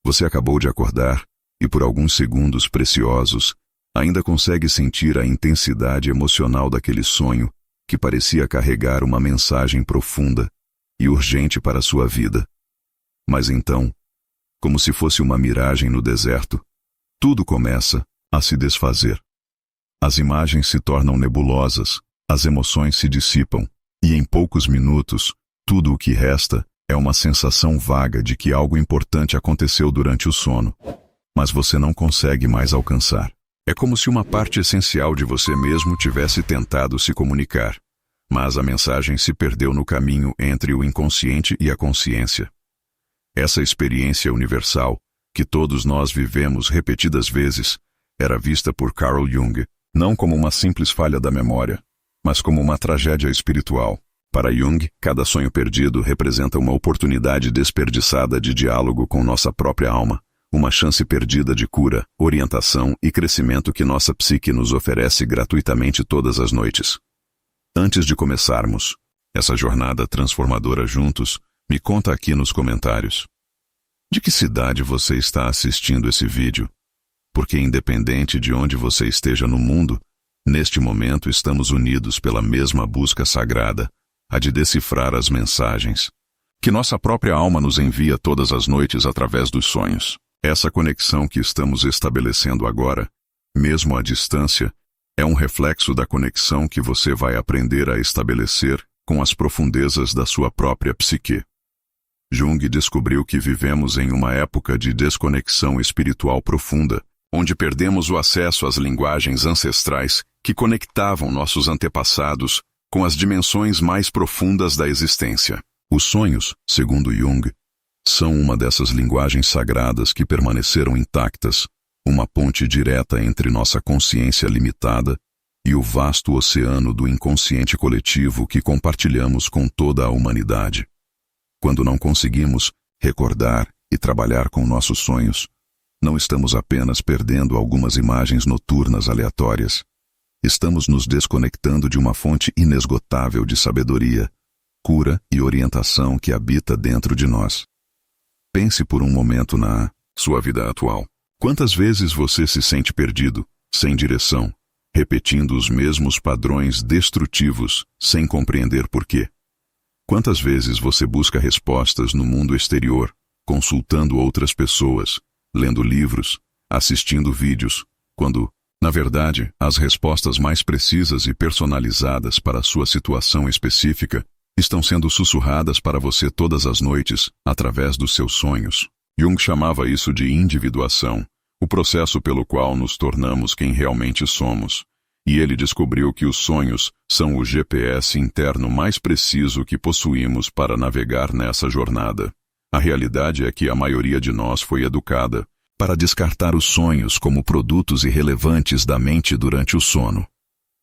Você acabou de acordar e por alguns segundos preciosos ainda consegue sentir a intensidade emocional daquele sonho que parecia carregar uma mensagem profunda e urgente para a sua vida. Mas então, como se fosse uma miragem no deserto, tudo começa a se desfazer. As imagens se tornam nebulosas, as emoções se dissipam, e em poucos minutos, tudo o que resta é uma sensação vaga de que algo importante aconteceu durante o sono, mas você não consegue mais alcançar. É como se uma parte essencial de você mesmo tivesse tentado se comunicar, mas a mensagem se perdeu no caminho entre o inconsciente e a consciência. Essa experiência universal, que todos nós vivemos repetidas vezes, era vista por Carl Jung não como uma simples falha da memória, mas como uma tragédia espiritual. Para Jung, cada sonho perdido representa uma oportunidade desperdiçada de diálogo com nossa própria alma, uma chance perdida de cura, orientação e crescimento que nossa psique nos oferece gratuitamente todas as noites. Antes de começarmos essa jornada transformadora juntos, me conta aqui nos comentários: de que cidade você está assistindo esse vídeo? Porque independente de onde você esteja no mundo, neste momento estamos unidos pela mesma busca sagrada, a de decifrar as mensagens que nossa própria alma nos envia todas as noites através dos sonhos. Essa conexão que estamos estabelecendo agora, mesmo à distância, é um reflexo da conexão que você vai aprender a estabelecer com as profundezas da sua própria psique. Jung descobriu que vivemos em uma época de desconexão espiritual profunda, onde perdemos o acesso às linguagens ancestrais que conectavam nossos antepassados com as dimensões mais profundas da existência. Os sonhos, segundo Jung, são uma dessas linguagens sagradas que permaneceram intactas, uma ponte direta entre nossa consciência limitada e o vasto oceano do inconsciente coletivo que compartilhamos com toda a humanidade. Quando não conseguimos recordar e trabalhar com nossos sonhos, não estamos apenas perdendo algumas imagens noturnas aleatórias. Estamos nos desconectando de uma fonte inesgotável de sabedoria, cura e orientação que habita dentro de nós. Pense por um momento na sua vida atual. Quantas vezes você se sente perdido, sem direção, repetindo os mesmos padrões destrutivos, sem compreender por quê? Quantas vezes você busca respostas no mundo exterior, consultando outras pessoas, lendo livros, assistindo vídeos, quando, na verdade, as respostas mais precisas e personalizadas para a sua situação específica estão sendo sussurradas para você todas as noites, através dos seus sonhos? Jung chamava isso de individuação, o processo pelo qual nos tornamos quem realmente somos. E ele descobriu que os sonhos são o GPS interno mais preciso que possuímos para navegar nessa jornada. A realidade é que a maioria de nós foi educada para descartar os sonhos como produtos irrelevantes da mente durante o sono.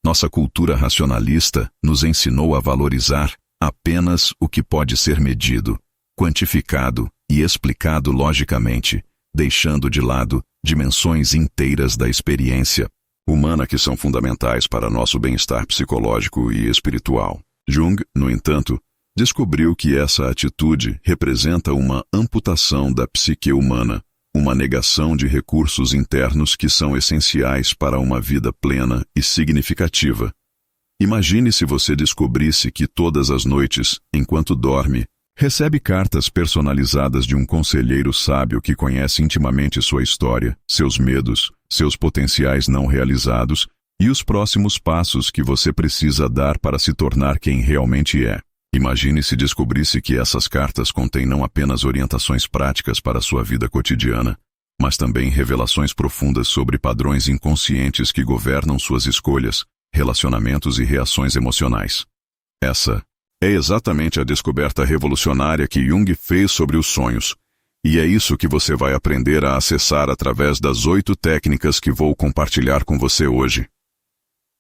Nossa cultura racionalista nos ensinou a valorizar apenas o que pode ser medido, quantificado e explicado logicamente, deixando de lado dimensões inteiras da experiência humana que são fundamentais para nosso bem-estar psicológico e espiritual. Jung, no entanto, descobriu que essa atitude representa uma amputação da psique humana, uma negação de recursos internos que são essenciais para uma vida plena e significativa. Imagine se você descobrisse que todas as noites, enquanto dorme, recebe cartas personalizadas de um conselheiro sábio que conhece intimamente sua história, seus medos, seus potenciais não realizados e os próximos passos que você precisa dar para se tornar quem realmente é. Imagine se descobrisse que essas cartas contêm não apenas orientações práticas para a sua vida cotidiana, mas também revelações profundas sobre padrões inconscientes que governam suas escolhas, relacionamentos e reações emocionais. Essa é exatamente a descoberta revolucionária que Jung fez sobre os sonhos, e é isso que você vai aprender a acessar através das 8 técnicas que vou compartilhar com você hoje.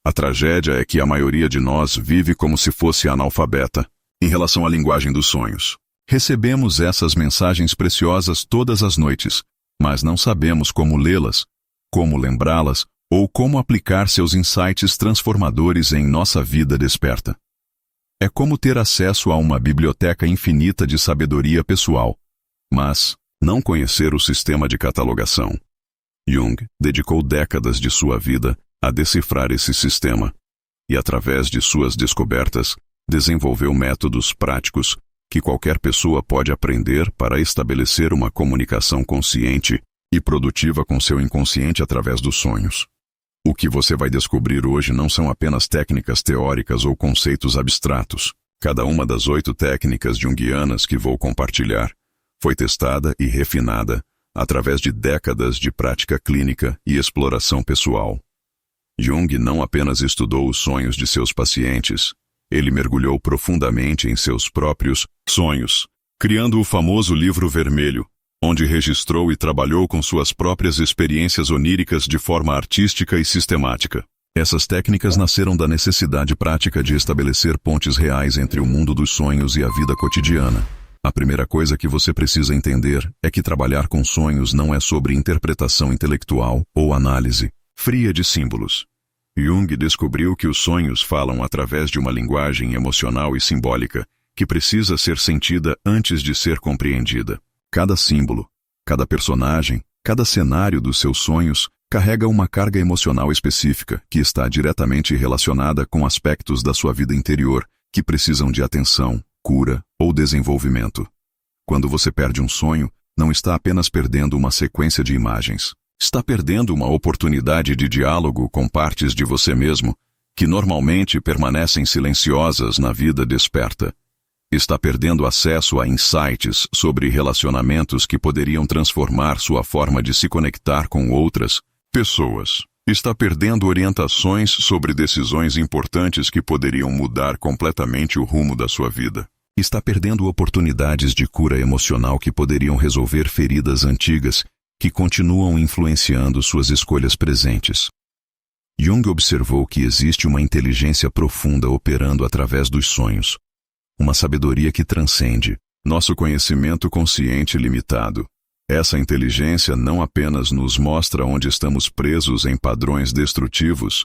A tragédia é que a maioria de nós vive como se fosse analfabeta em relação à linguagem dos sonhos. Recebemos essas mensagens preciosas todas as noites, mas não sabemos como lê-las, como lembrá-las ou como aplicar seus insights transformadores em nossa vida desperta. É como ter acesso a uma biblioteca infinita de sabedoria pessoal, mas Não conhecer o sistema de catalogação. Jung dedicou décadas de sua vida a decifrar esse sistema e, através de suas descobertas, desenvolveu métodos práticos que qualquer pessoa pode aprender para estabelecer uma comunicação consciente e produtiva com seu inconsciente através dos sonhos. O que você vai descobrir hoje não são apenas técnicas teóricas ou conceitos abstratos. Cada uma das 8 técnicas junguianas que vou compartilhar foi testada e refinada através de décadas de prática clínica e exploração pessoal. Jung não apenas estudou os sonhos de seus pacientes, ele mergulhou profundamente em seus próprios sonhos, criando o famoso Livro Vermelho, onde registrou e trabalhou com suas próprias experiências oníricas de forma artística e sistemática. Essas técnicas nasceram da necessidade prática de estabelecer pontes reais entre o mundo dos sonhos e a vida cotidiana. A primeira coisa que você precisa entender é que trabalhar com sonhos não é sobre interpretação intelectual ou análise fria de símbolos. Jung descobriu que os sonhos falam através de uma linguagem emocional e simbólica que precisa ser sentida antes de ser compreendida. Cada símbolo, cada personagem, cada cenário dos seus sonhos carrega uma carga emocional específica que está diretamente relacionada com aspectos da sua vida interior que precisam de atenção, cura ou desenvolvimento. Quando você perde um sonho, não está apenas perdendo uma sequência de imagens. Está perdendo uma oportunidade de diálogo com partes de você mesmo que normalmente permanecem silenciosas na vida desperta. Está perdendo acesso a insights sobre relacionamentos que poderiam transformar sua forma de se conectar com outras pessoas. Está perdendo orientações sobre decisões importantes que poderiam mudar completamente o rumo da sua vida. Está perdendo oportunidades de cura emocional que poderiam resolver feridas antigas que continuam influenciando suas escolhas presentes. Jung observou que existe uma inteligência profunda operando através dos sonhos. Uma sabedoria que transcende nosso conhecimento consciente limitado. Essa inteligência não apenas nos mostra onde estamos presos em padrões destrutivos,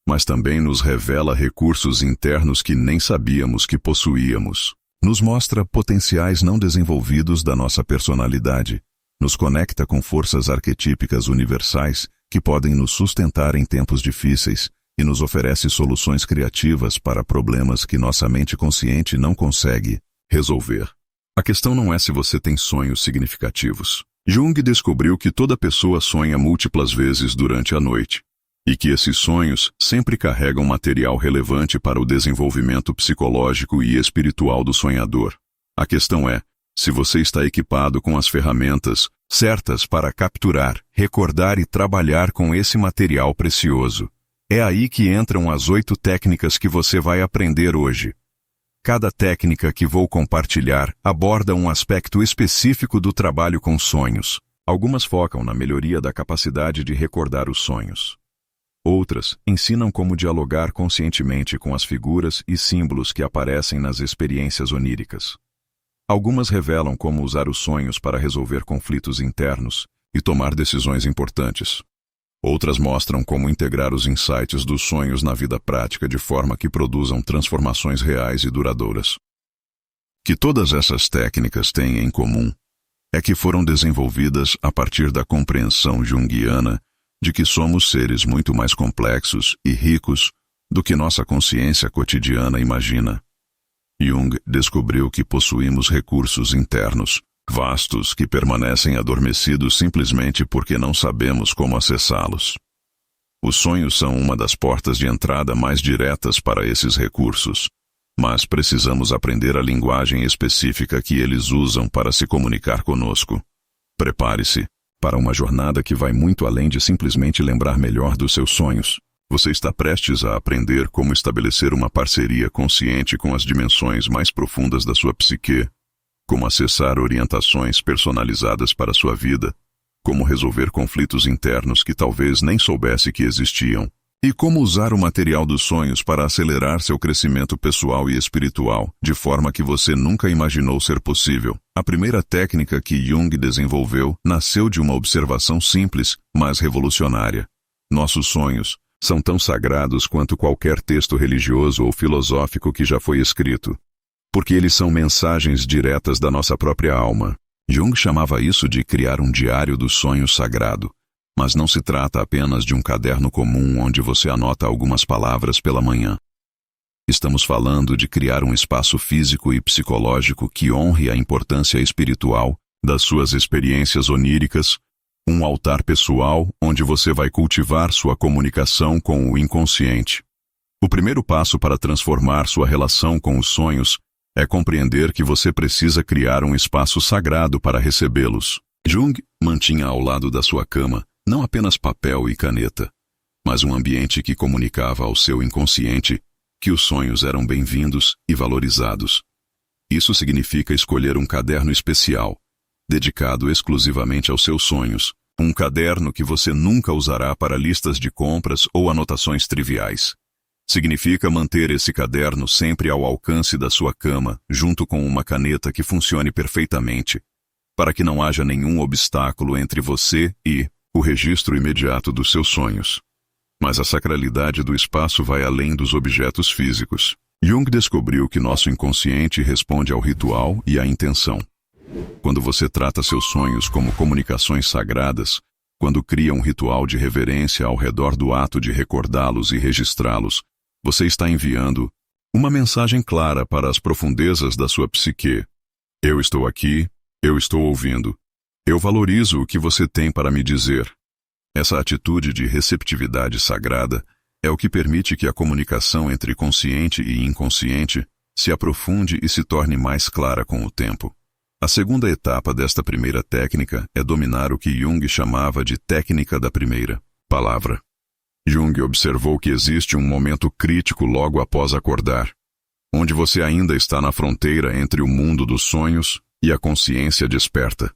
mas também nos revela recursos internos que nem sabíamos que possuíamos. Nos mostra potenciais não desenvolvidos da nossa personalidade. Nos conecta com forças arquetípicas universais que podem nos sustentar em tempos difíceis e nos oferece soluções criativas para problemas que nossa mente consciente não consegue resolver. A questão não é se você tem sonhos significativos. Jung descobriu que toda pessoa sonha múltiplas vezes durante a noite, e que esses sonhos sempre carregam material relevante para o desenvolvimento psicológico e espiritual do sonhador. A questão é, se você está equipado com as ferramentas certas para capturar, recordar e trabalhar com esse material precioso. É aí que entram as 8 técnicas que você vai aprender hoje. Cada técnica que vou compartilhar aborda um aspecto específico do trabalho com sonhos. Algumas focam na melhoria da capacidade de recordar os sonhos. Outras ensinam como dialogar conscientemente com as figuras e símbolos que aparecem nas experiências oníricas. Algumas revelam como usar os sonhos para resolver conflitos internos e tomar decisões importantes. Outras mostram como integrar os insights dos sonhos na vida prática de forma que produzam transformações reais e duradouras. Que todas essas técnicas têm em comum é que foram desenvolvidas a partir da compreensão junguiana de que somos seres muito mais complexos e ricos do que nossa consciência cotidiana imagina. Jung descobriu que possuímos recursos internos, vastos, que permanecem adormecidos simplesmente porque não sabemos como acessá-los. Os sonhos são uma das portas de entrada mais diretas para esses recursos, mas precisamos aprender a linguagem específica que eles usam para se comunicar conosco. Prepare-se para uma jornada que vai muito além de simplesmente lembrar melhor dos seus sonhos. Você está prestes a aprender como estabelecer uma parceria consciente com as dimensões mais profundas da sua psique, como acessar orientações personalizadas para a sua vida, como resolver conflitos internos que talvez nem soubesse que existiam, e como usar o material dos sonhos para acelerar seu crescimento pessoal e espiritual, de forma que você nunca imaginou ser possível. A primeira técnica que Jung desenvolveu nasceu de uma observação simples, mas revolucionária. Nossos sonhos são tão sagrados quanto qualquer texto religioso ou filosófico que já foi escrito, porque eles são mensagens diretas da nossa própria alma. Jung chamava isso de criar um diário dos sonhos sagrado, mas não se trata apenas de um caderno comum onde você anota algumas palavras pela manhã. Estamos falando de criar um espaço físico e psicológico que honre a importância espiritual das suas experiências oníricas, um altar pessoal onde você vai cultivar sua comunicação com o inconsciente. O primeiro passo para transformar sua relação com os sonhos é compreender que você precisa criar um espaço sagrado para recebê-los. Jung mantinha ao lado da sua cama não apenas papel e caneta, mas um ambiente que comunicava ao seu inconsciente que os sonhos eram bem-vindos e valorizados. Isso significa escolher um caderno especial, dedicado exclusivamente aos seus sonhos, um caderno que você nunca usará para listas de compras ou anotações triviais. Significa manter esse caderno sempre ao alcance da sua cama, junto com uma caneta que funcione perfeitamente, para que não haja nenhum obstáculo entre você e o registro imediato dos seus sonhos. Mas a sacralidade do espaço vai além dos objetos físicos. Jung descobriu que nosso inconsciente responde ao ritual e à intenção. Quando você trata seus sonhos como comunicações sagradas, quando cria um ritual de reverência ao redor do ato de recordá-los e registrá-los, você está enviando uma mensagem clara para as profundezas da sua psique. Eu estou aqui, eu estou ouvindo. Eu valorizo o que você tem para me dizer. Essa atitude de receptividade sagrada é o que permite que a comunicação entre consciente e inconsciente se aprofunde e se torne mais clara com o tempo. A segunda etapa desta primeira técnica é dominar o que Jung chamava de técnica da primeira palavra. Jung observou que existe um momento crítico logo após acordar, onde você ainda está na fronteira entre o mundo dos sonhos e a consciência desperta.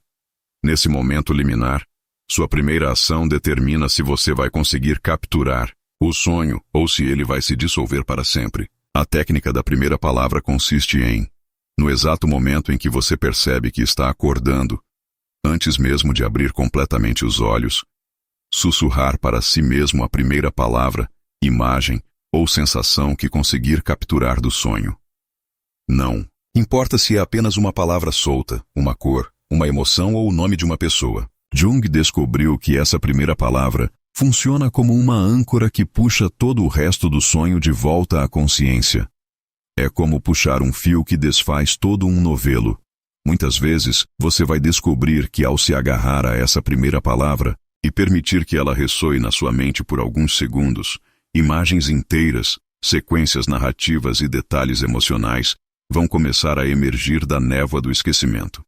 Nesse momento liminar, sua primeira ação determina se você vai conseguir capturar o sonho ou se ele vai se dissolver para sempre. A técnica da primeira palavra consiste em, no exato momento em que você percebe que está acordando, antes mesmo de abrir completamente os olhos, sussurrar para si mesmo a primeira palavra, imagem ou sensação que conseguir capturar do sonho. Não importa se é apenas uma palavra solta, uma cor, uma emoção ou o nome de uma pessoa. Jung descobriu que essa primeira palavra funciona como uma âncora que puxa todo o resto do sonho de volta à consciência. É como puxar um fio que desfaz todo um novelo. Muitas vezes, você vai descobrir que ao se agarrar a essa primeira palavra e permitir que ela ressoe na sua mente por alguns segundos, imagens inteiras, sequências narrativas e detalhes emocionais vão começar a emergir da névoa do esquecimento.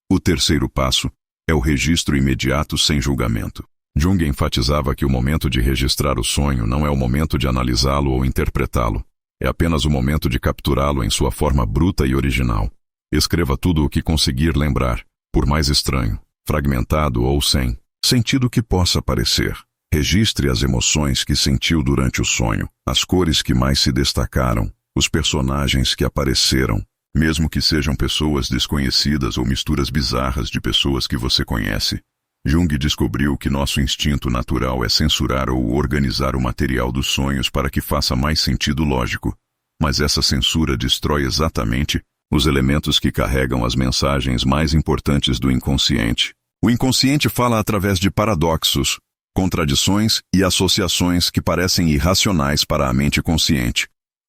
O terceiro passo é o registro imediato sem julgamento. Jung enfatizava que o momento de registrar o sonho não é o momento de analisá-lo ou interpretá-lo. É apenas o momento de capturá-lo em sua forma bruta e original. Escreva tudo o que conseguir lembrar, por mais estranho, fragmentado ou sem sentido que possa parecer. Registre as emoções que sentiu durante o sonho, as cores que mais se destacaram, os personagens que apareceram, mesmo que sejam pessoas desconhecidas ou misturas bizarras de pessoas que você conhece. Jung descobriu que nosso instinto natural é censurar ou organizar o material dos sonhos para que faça mais sentido lógico, mas essa censura destrói exatamente os elementos que carregam as mensagens mais importantes do inconsciente. O inconsciente fala através de paradoxos, contradições e associações que parecem irracionais para a mente consciente,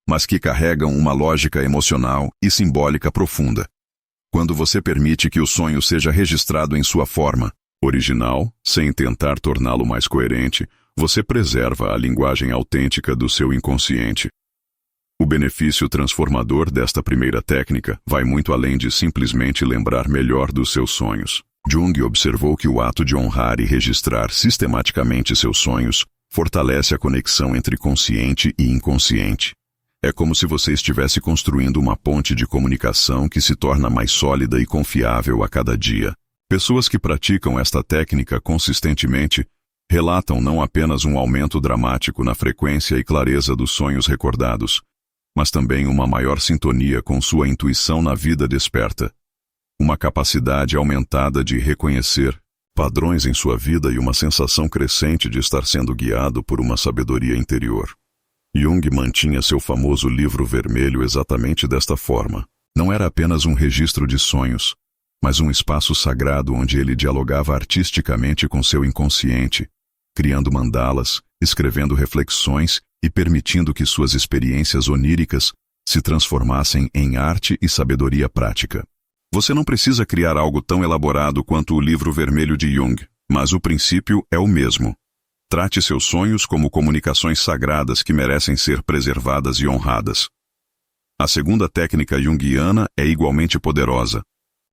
mas que carregam uma lógica emocional e simbólica profunda. Quando você permite que o sonho seja registrado em sua forma original, sem tentar torná-lo mais coerente, você preserva a linguagem autêntica do seu inconsciente. O benefício transformador desta primeira técnica vai muito além de simplesmente lembrar melhor dos seus sonhos. Jung observou que o ato de honrar e registrar sistematicamente seus sonhos fortalece a conexão entre consciente e inconsciente. É como se você estivesse construindo uma ponte de comunicação que se torna mais sólida e confiável a cada dia. Pessoas que praticam esta técnica consistentemente relatam não apenas um aumento dramático na frequência e clareza dos sonhos recordados, mas também uma maior sintonia com sua intuição na vida desperta, uma capacidade aumentada de reconhecer padrões em sua vida e uma sensação crescente de estar sendo guiado por uma sabedoria interior. Jung mantinha seu famoso livro vermelho exatamente desta forma. Não era apenas um registro de sonhos, mas um espaço sagrado onde ele dialogava artisticamente com seu inconsciente, criando mandalas, escrevendo reflexões e permitindo que suas experiências oníricas se transformassem em arte e sabedoria prática. Você não precisa criar algo tão elaborado quanto o livro vermelho de Jung, mas o princípio é o mesmo. Trate seus sonhos como comunicações sagradas que merecem ser preservadas e honradas. A segunda técnica junguiana é igualmente poderosa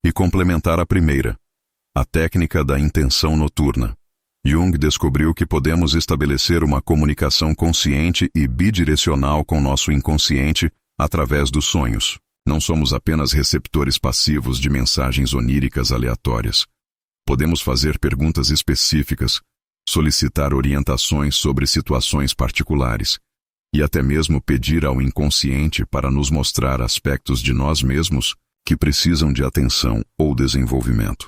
e complementar a primeira, a técnica da intenção noturna. Jung descobriu que podemos estabelecer uma comunicação consciente e bidirecional com nosso inconsciente através dos sonhos. Não somos apenas receptores passivos de mensagens oníricas aleatórias. Podemos fazer perguntas específicas, solicitar orientações sobre situações particulares e até mesmo pedir ao inconsciente para nos mostrar aspectos de nós mesmos que precisam de atenção ou desenvolvimento.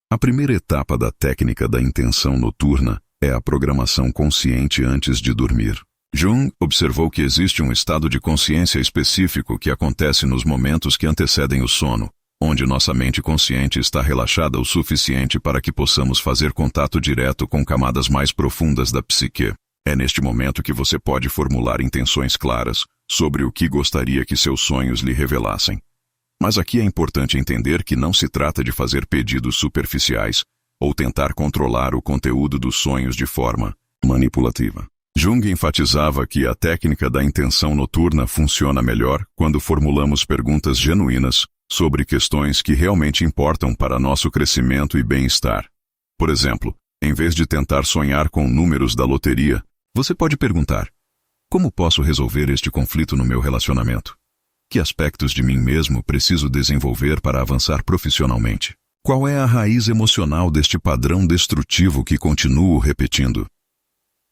A primeira etapa da técnica da intenção noturna é a programação consciente antes de dormir. Jung observou que existe um estado de consciência específico que acontece nos momentos que antecedem o sono, onde nossa mente consciente está relaxada o suficiente para que possamos fazer contato direto com camadas mais profundas da psique. É neste momento que você pode formular intenções claras sobre o que gostaria que seus sonhos lhe revelassem. Mas aqui é importante entender que não se trata de fazer pedidos superficiais ou tentar controlar o conteúdo dos sonhos de forma manipulativa. Jung enfatizava que a técnica da intenção noturna funciona melhor quando formulamos perguntas genuínas sobre questões que realmente importam para nosso crescimento e bem-estar. Por exemplo, em vez de tentar sonhar com números da loteria, você pode perguntar: como posso resolver este conflito no meu relacionamento? Que aspectos de mim mesmo preciso desenvolver para avançar profissionalmente? Qual é a raiz emocional deste padrão destrutivo que continuo repetindo?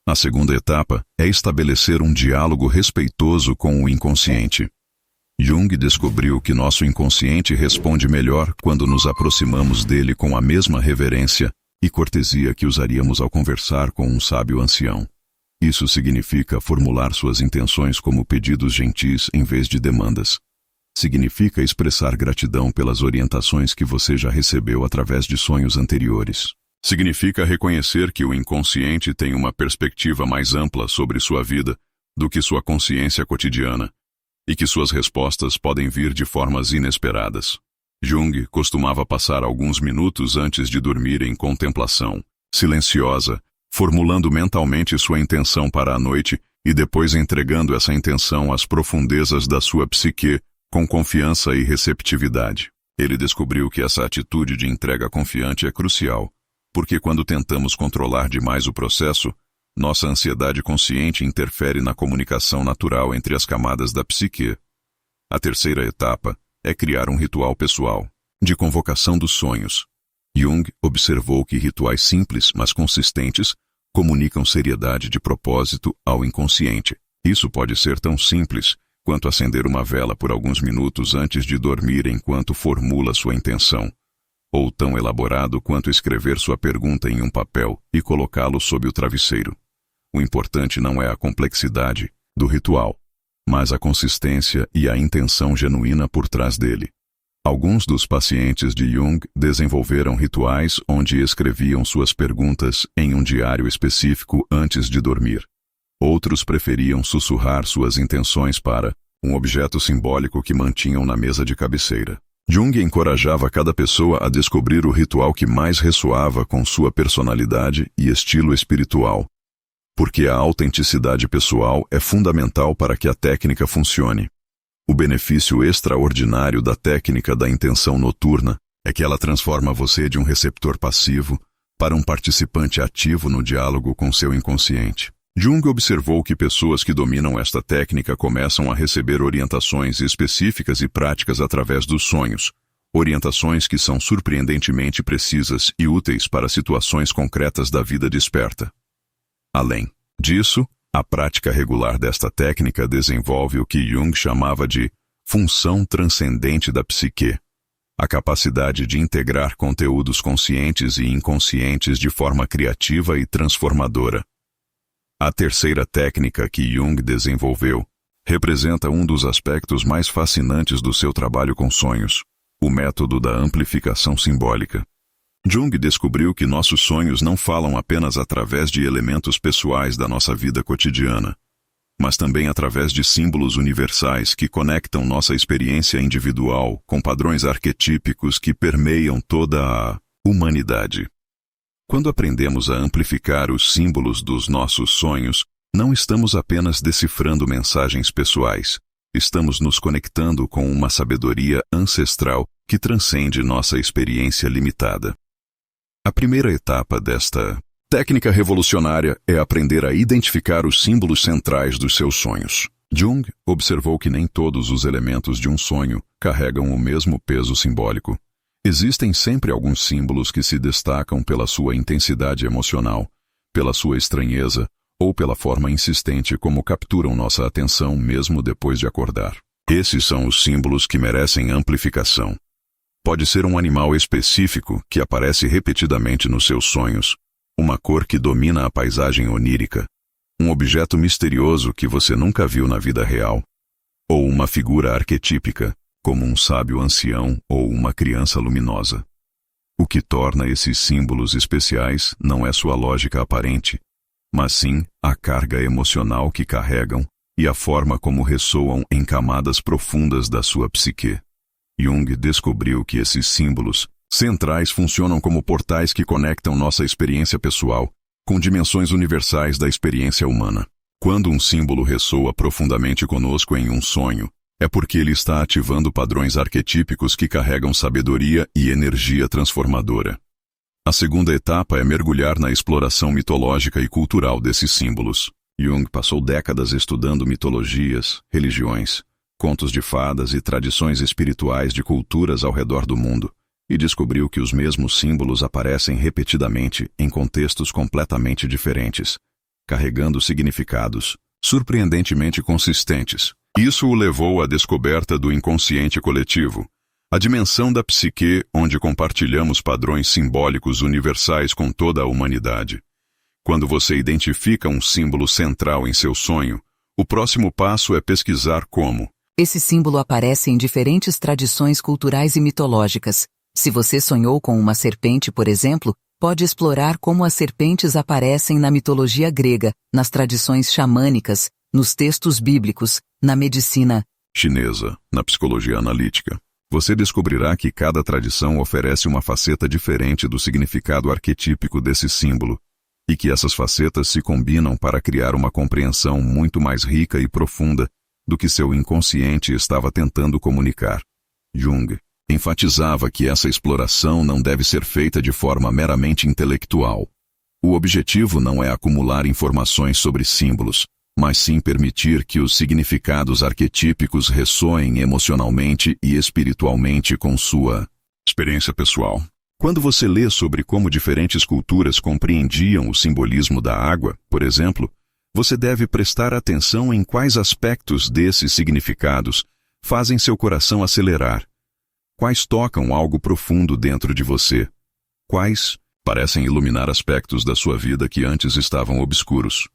A segunda etapa é estabelecer um diálogo respeitoso com o inconsciente. Jung descobriu que nosso inconsciente responde melhor quando nos aproximamos dele com a mesma reverência e cortesia que usaríamos ao conversar com um sábio ancião. Isso significa formular suas intenções como pedidos gentis em vez de demandas. Significa expressar gratidão pelas orientações que você já recebeu através de sonhos anteriores. Significa reconhecer que o inconsciente tem uma perspectiva mais ampla sobre sua vida do que sua consciência cotidiana, e que suas respostas podem vir de formas inesperadas. Jung costumava passar alguns minutos antes de dormir em contemplação, silenciosa, formulando mentalmente sua intenção para a noite e depois entregando essa intenção às profundezas da sua psique com confiança e receptividade. Ele descobriu que essa atitude de entrega confiante é crucial, porque quando tentamos controlar demais o processo, nossa ansiedade consciente interfere na comunicação natural entre as camadas da psique. A terceira etapa é criar um ritual pessoal, de convocação dos sonhos. Jung observou que rituais simples, mas consistentes, comunicam seriedade de propósito ao inconsciente. Isso pode ser tão simples quanto acender uma vela por alguns minutos antes de dormir enquanto formula sua intenção, ou tão elaborado quanto escrever sua pergunta em um papel e colocá-lo sob o travesseiro. O importante não é a complexidade do ritual, mas a consistência e a intenção genuína por trás dele. Alguns dos pacientes de Jung desenvolveram rituais onde escreviam suas perguntas em um diário específico antes de dormir. Outros preferiam sussurrar suas intenções para um objeto simbólico que mantinham na mesa de cabeceira. Jung encorajava cada pessoa a descobrir o ritual que mais ressoava com sua personalidade e estilo espiritual, porque a autenticidade pessoal é fundamental para que a técnica funcione. O benefício extraordinário da técnica da intenção noturna é que ela transforma você de um receptor passivo para um participante ativo no diálogo com seu inconsciente. Jung observou que pessoas que dominam esta técnica começam a receber orientações específicas e práticas através dos sonhos, orientações que são surpreendentemente precisas e úteis para situações concretas da vida desperta. Além disso, a prática regular desta técnica desenvolve o que Jung chamava de função transcendente da psique, a capacidade de integrar conteúdos conscientes e inconscientes de forma criativa e transformadora. A terceira técnica que Jung desenvolveu representa um dos aspectos mais fascinantes do seu trabalho com sonhos, O método da amplificação simbólica. Jung descobriu que nossos sonhos não falam apenas através de elementos pessoais da nossa vida cotidiana, mas também através de símbolos universais que conectam nossa experiência individual com padrões arquetípicos que permeiam toda a humanidade. Quando aprendemos a amplificar os símbolos dos nossos sonhos, não estamos apenas decifrando mensagens pessoais, estamos nos conectando com uma sabedoria ancestral que transcende nossa experiência limitada. A primeira etapa desta técnica revolucionária é aprender a identificar os símbolos centrais dos seus sonhos. Jung observou que nem todos os elementos de um sonho carregam o mesmo peso simbólico. Existem sempre alguns símbolos que se destacam pela sua intensidade emocional, pela sua estranheza ou pela forma insistente como capturam nossa atenção mesmo depois de acordar. Esses são os símbolos que merecem amplificação. Pode ser um animal específico que aparece repetidamente nos seus sonhos, uma cor que domina a paisagem onírica, um objeto misterioso que você nunca viu na vida real, ou uma figura arquetípica, como um sábio ancião ou uma criança luminosa. O que torna esses símbolos especiais não é sua lógica aparente, mas sim a carga emocional que carregam e a forma como ressoam em camadas profundas da sua psique. Jung descobriu que esses símbolos centrais funcionam como portais que conectam nossa experiência pessoal com dimensões universais da experiência humana. Quando um símbolo ressoa profundamente conosco em um sonho, é porque ele está ativando padrões arquetípicos que carregam sabedoria e energia transformadora. A segunda etapa é mergulhar na exploração mitológica e cultural desses símbolos. Jung passou décadas estudando mitologias, religiões, contos de fadas e tradições espirituais de culturas ao redor do mundo, e descobriu que os mesmos símbolos aparecem repetidamente em contextos completamente diferentes, carregando significados surpreendentemente consistentes. Isso o levou à descoberta do inconsciente coletivo, a dimensão da psique onde compartilhamos padrões simbólicos universais com toda a humanidade. Quando você identifica um símbolo central em seu sonho, o próximo passo é pesquisar como esse símbolo aparece em diferentes tradições culturais e mitológicas. Se você sonhou com uma serpente, por exemplo, pode explorar como as serpentes aparecem na mitologia grega, nas tradições xamânicas, nos textos bíblicos, na medicina chinesa, na psicologia analítica. Você descobrirá que cada tradição oferece uma faceta diferente do significado arquetípico desse símbolo, e que essas facetas se combinam para criar uma compreensão muito mais rica e profunda do que seu inconsciente estava tentando comunicar. Jung enfatizava que essa exploração não deve ser feita de forma meramente intelectual. O objetivo não é acumular informações sobre símbolos, mas sim permitir que os significados arquetípicos ressoem emocionalmente e espiritualmente com sua experiência pessoal. Quando você lê sobre como diferentes culturas compreendiam o simbolismo da água, por exemplo, você deve prestar atenção em quais aspectos desses significados fazem seu coração acelerar, quais tocam algo profundo dentro de você, quais parecem iluminar aspectos da sua vida que antes estavam obscuros.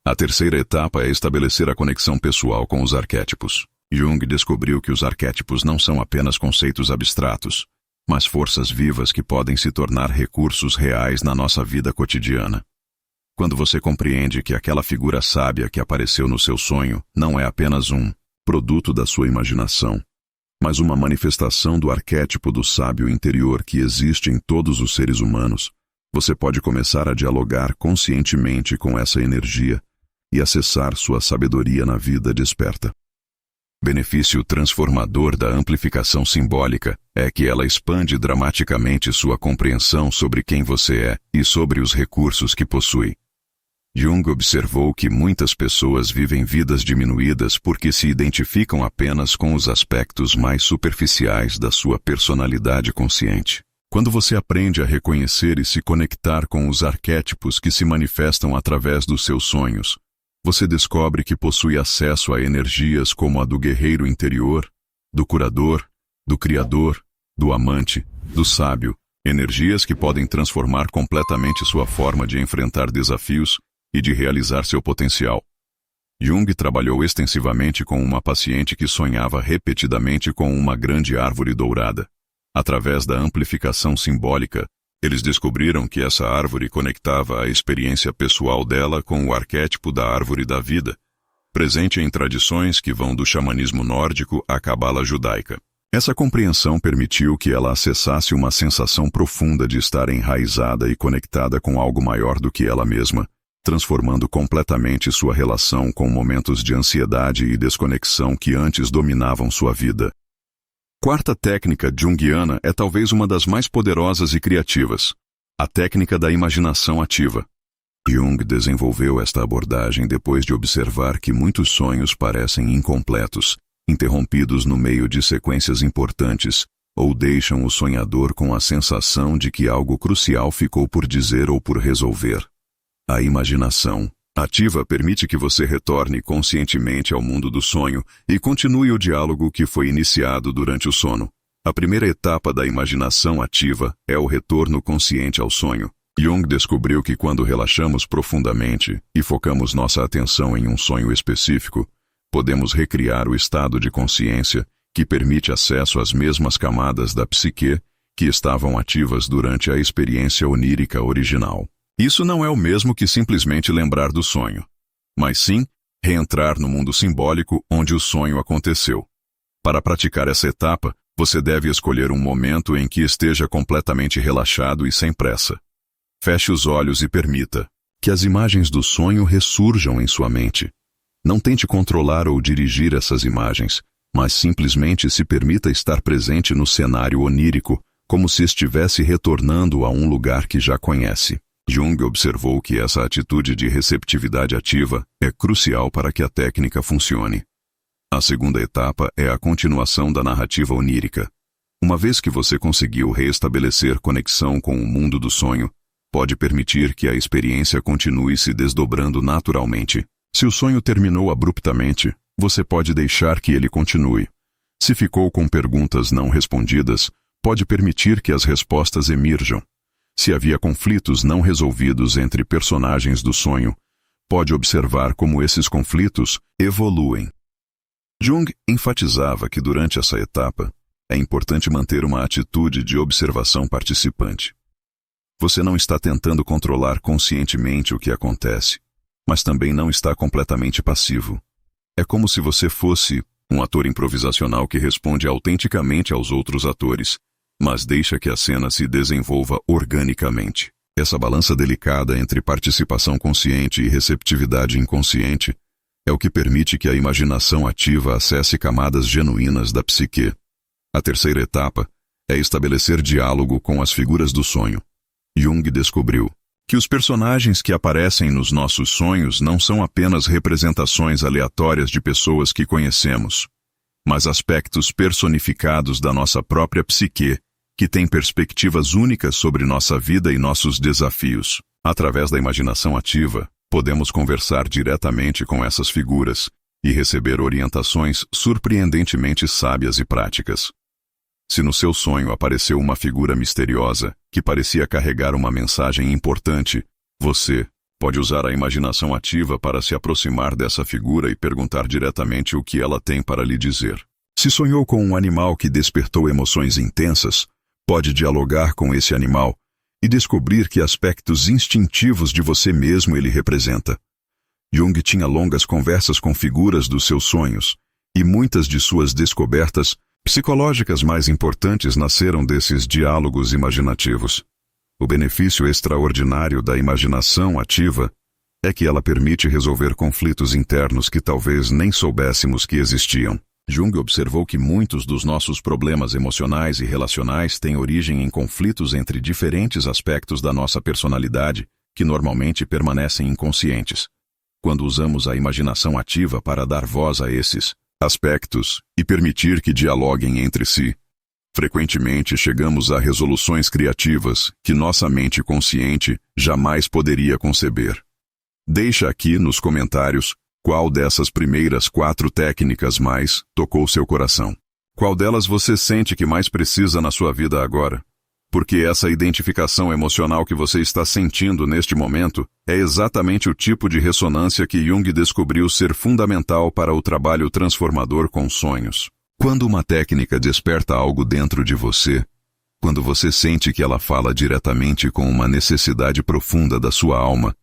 A terceira etapa é estabelecer a conexão pessoal com os arquétipos. Jung descobriu que os arquétipos não são apenas conceitos abstratos, mas forças vivas que podem se tornar recursos reais na nossa vida cotidiana. Quando você compreende que aquela figura sábia que apareceu no seu sonho não é apenas um produto da sua imaginação, mas uma manifestação do arquétipo do sábio interior que existe em todos os seres humanos, você pode começar a dialogar conscientemente com essa energia e acessar sua sabedoria na vida desperta. Benefício transformador da amplificação simbólica é que ela expande dramaticamente sua compreensão sobre quem você é e sobre os recursos que possui. Jung observou que muitas pessoas vivem vidas diminuídas porque se identificam apenas com os aspectos mais superficiais da sua personalidade consciente. Quando você aprende a reconhecer e se conectar com os arquétipos que se manifestam através dos seus sonhos, você descobre que possui acesso a energias como a do guerreiro interior, do curador, do criador, do amante, do sábio, energias que podem transformar completamente sua forma de enfrentar desafios e de realizar seu potencial. Jung trabalhou extensivamente com uma paciente que sonhava repetidamente com uma grande árvore dourada. Através da amplificação simbólica, eles descobriram que essa árvore conectava a experiência pessoal dela com o arquétipo da árvore da vida, presente em tradições que vão do xamanismo nórdico à cabala judaica. Essa compreensão permitiu que ela acessasse uma sensação profunda de estar enraizada e conectada com algo maior do que ela mesma, transformando completamente sua relação com momentos de ansiedade e desconexão que antes dominavam sua vida. Quarta técnica junguiana é talvez uma das mais poderosas e criativas, a técnica da imaginação ativa. Jung desenvolveu esta abordagem depois de observar que muitos sonhos parecem incompletos, interrompidos no meio de sequências importantes, ou deixam o sonhador com a sensação de que algo crucial ficou por dizer ou por resolver. A imaginação ativa permite que você retorne conscientemente ao mundo do sonho e continue o diálogo que foi iniciado durante o sono. A primeira etapa da imaginação ativa é o retorno consciente ao sonho. Jung descobriu que quando relaxamos profundamente e focamos nossa atenção em um sonho específico, podemos recriar o estado de consciência que permite acesso às mesmas camadas da psique que estavam ativas durante a experiência onírica original. Isso não é o mesmo que simplesmente lembrar do sonho, mas sim reentrar no mundo simbólico onde o sonho aconteceu. Para praticar essa etapa, você deve escolher um momento em que esteja completamente relaxado e sem pressa. Feche os olhos e permita que as imagens do sonho ressurjam em sua mente. Não tente controlar ou dirigir essas imagens, mas simplesmente se permita estar presente no cenário onírico, como se estivesse retornando a um lugar que já conhece. Jung observou que essa atitude de receptividade ativa é crucial para que a técnica funcione. A segunda etapa é a continuação da narrativa onírica. Uma vez que você conseguiu reestabelecer conexão com o mundo do sonho, pode permitir que a experiência continue se desdobrando naturalmente. Se o sonho terminou abruptamente, você pode deixar que ele continue. Se ficou com perguntas não respondidas, pode permitir que as respostas emerjam. Se havia conflitos não resolvidos entre personagens do sonho, pode observar como esses conflitos evoluem. Jung enfatizava que durante essa etapa, é importante manter uma atitude de observação participante. Você não está tentando controlar conscientemente o que acontece, mas também não está completamente passivo. É como se você fosse um ator improvisacional que responde autenticamente aos outros atores, mas deixa que a cena se desenvolva organicamente. Essa balança delicada entre participação consciente e receptividade inconsciente é o que permite que a imaginação ativa acesse camadas genuínas da psique. A terceira etapa é estabelecer diálogo com as figuras do sonho. Jung descobriu que os personagens que aparecem nos nossos sonhos não são apenas representações aleatórias de pessoas que conhecemos, mas aspectos personificados da nossa própria psique, que têm perspectivas únicas sobre nossa vida e nossos desafios. Através da imaginação ativa, podemos conversar diretamente com essas figuras e receber orientações surpreendentemente sábias e práticas. Se no seu sonho apareceu uma figura misteriosa que parecia carregar uma mensagem importante, você pode usar a imaginação ativa para se aproximar dessa figura e perguntar diretamente o que ela tem para lhe dizer. Se sonhou com um animal que despertou emoções intensas, pode dialogar com esse animal e descobrir que aspectos instintivos de você mesmo ele representa. Jung tinha longas conversas com figuras dos seus sonhos, e muitas de suas descobertas psicológicas mais importantes nasceram desses diálogos imaginativos. O benefício extraordinário da imaginação ativa é que ela permite resolver conflitos internos que talvez nem soubéssemos que existiam. Jung observou que muitos dos nossos problemas emocionais e relacionais têm origem em conflitos entre diferentes aspectos da nossa personalidade, que normalmente permanecem inconscientes. Quando usamos a imaginação ativa para dar voz a esses aspectos e permitir que dialoguem entre si, frequentemente chegamos a resoluções criativas que nossa mente consciente jamais poderia conceber. Deixa aqui nos comentários qual dessas primeiras 4 técnicas mais tocou seu coração. Qual delas você sente que mais precisa na sua vida agora? Porque essa identificação emocional que você está sentindo neste momento é exatamente o tipo de ressonância que Jung descobriu ser fundamental para o trabalho transformador com sonhos. Quando uma técnica desperta algo dentro de você, Quando você sente que ela fala diretamente com uma necessidade profunda da sua alma,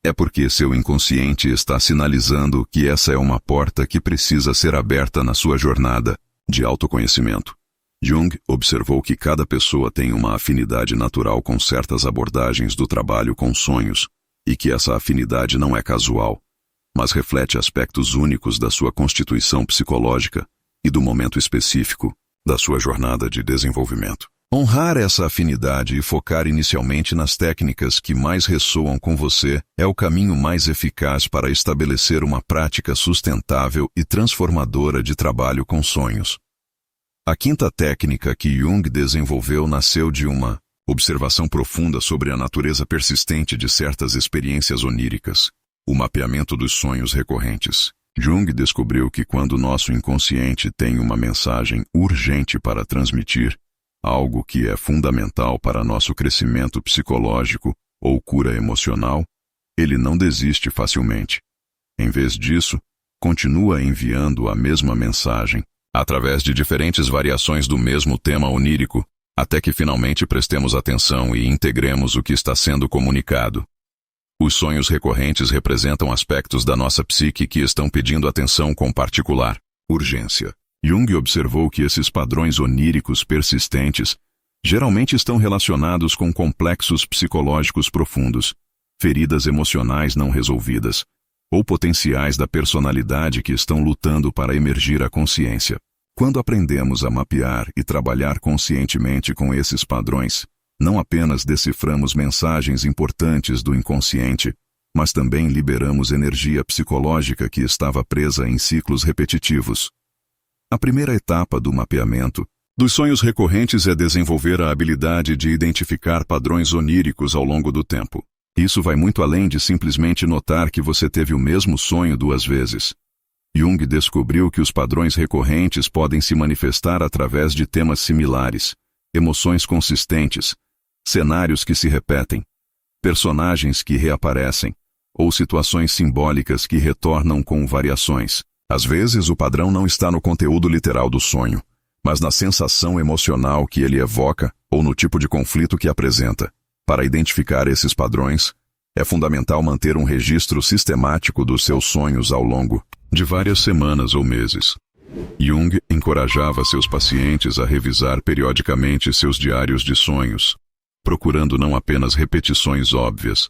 é porque seu inconsciente está sinalizando que essa é uma porta que precisa ser aberta na sua jornada de autoconhecimento. Jung observou que cada pessoa tem uma afinidade natural com certas abordagens do trabalho com sonhos, e que essa afinidade não é casual, mas reflete aspectos únicos da sua constituição psicológica e do momento específico da sua jornada de desenvolvimento. Honrar essa afinidade e focar inicialmente nas técnicas que mais ressoam com você é o caminho mais eficaz para estabelecer uma prática sustentável e transformadora de trabalho com sonhos. A quinta técnica que Jung desenvolveu nasceu de uma observação profunda sobre a natureza persistente de certas experiências oníricas, o mapeamento dos sonhos recorrentes. Jung descobriu que quando nosso inconsciente tem uma mensagem urgente para transmitir, algo que é fundamental para nosso crescimento psicológico ou cura emocional, ele não desiste facilmente. Em vez disso, continua enviando a mesma mensagem, através de diferentes variações do mesmo tema onírico, até que finalmente prestemos atenção e integremos o que está sendo comunicado. Os sonhos recorrentes representam aspectos da nossa psique que estão pedindo atenção com particular urgência. Jung observou que esses padrões oníricos persistentes geralmente estão relacionados com complexos psicológicos profundos, feridas emocionais não resolvidas, ou potenciais da personalidade que estão lutando para emergir à consciência. Quando aprendemos a mapear e trabalhar conscientemente com esses padrões, não apenas deciframos mensagens importantes do inconsciente, mas também liberamos energia psicológica que estava presa em ciclos repetitivos. A primeira etapa do mapeamento dos sonhos recorrentes é desenvolver a habilidade de identificar padrões oníricos ao longo do tempo. Isso vai muito além de simplesmente notar que você teve o mesmo sonho 2 vezes. Jung descobriu que os padrões recorrentes podem se manifestar através de temas similares, emoções consistentes, cenários que se repetem, personagens que reaparecem, ou situações simbólicas que retornam com variações. Às vezes, o padrão não está no conteúdo literal do sonho, mas na sensação emocional que ele evoca ou no tipo de conflito que apresenta. Para identificar esses padrões, é fundamental manter um registro sistemático dos seus sonhos ao longo de várias semanas ou meses. Jung encorajava seus pacientes a revisar periodicamente seus diários de sonhos, procurando não apenas repetições óbvias,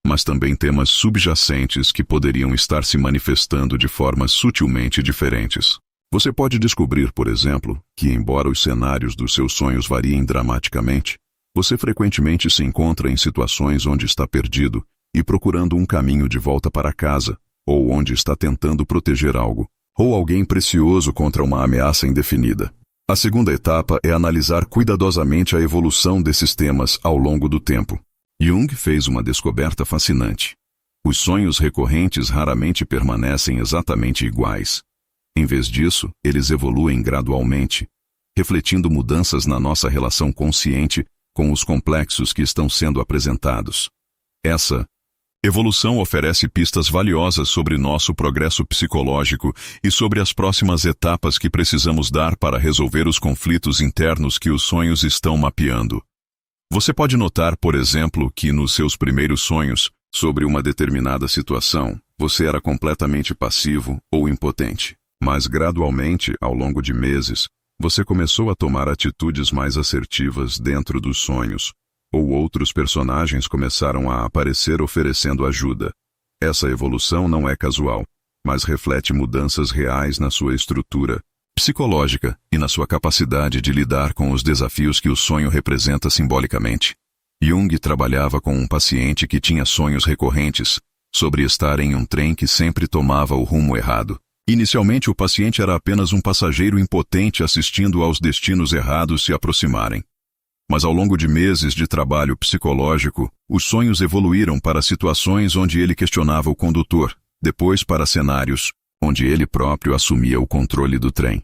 mas também temas subjacentes que poderiam estar se manifestando de formas sutilmente diferentes. Você pode descobrir, por exemplo, que embora os cenários dos seus sonhos variem dramaticamente, você frequentemente se encontra em situações onde está perdido e procurando um caminho de volta para casa, ou onde está tentando proteger algo, ou alguém precioso contra uma ameaça indefinida. A segunda etapa é analisar cuidadosamente a evolução desses temas ao longo do tempo. Jung fez uma descoberta fascinante. Os sonhos recorrentes raramente permanecem exatamente iguais. Em vez disso, eles evoluem gradualmente, refletindo mudanças na nossa relação consciente com os complexos que estão sendo apresentados. Essa evolução oferece pistas valiosas sobre nosso progresso psicológico e sobre as próximas etapas que precisamos dar para resolver os conflitos internos que os sonhos estão mapeando. Você pode notar, por exemplo, que nos seus primeiros sonhos, sobre uma determinada situação, você era completamente passivo ou impotente. Mas gradualmente, ao longo de meses, você começou a tomar atitudes mais assertivas dentro dos sonhos, ou outros personagens começaram a aparecer oferecendo ajuda. Essa evolução não é casual, mas reflete mudanças reais na sua estrutura psicológica e na sua capacidade de lidar com os desafios que o sonho representa simbolicamente. Jung trabalhava com um paciente que tinha sonhos recorrentes sobre estar em um trem que sempre tomava o rumo errado. Inicialmente, o paciente era apenas um passageiro impotente assistindo aos destinos errados se aproximarem. Mas ao longo de meses de trabalho psicológico, os sonhos evoluíram para situações onde ele questionava o condutor, depois para cenários onde ele próprio assumia o controle do trem.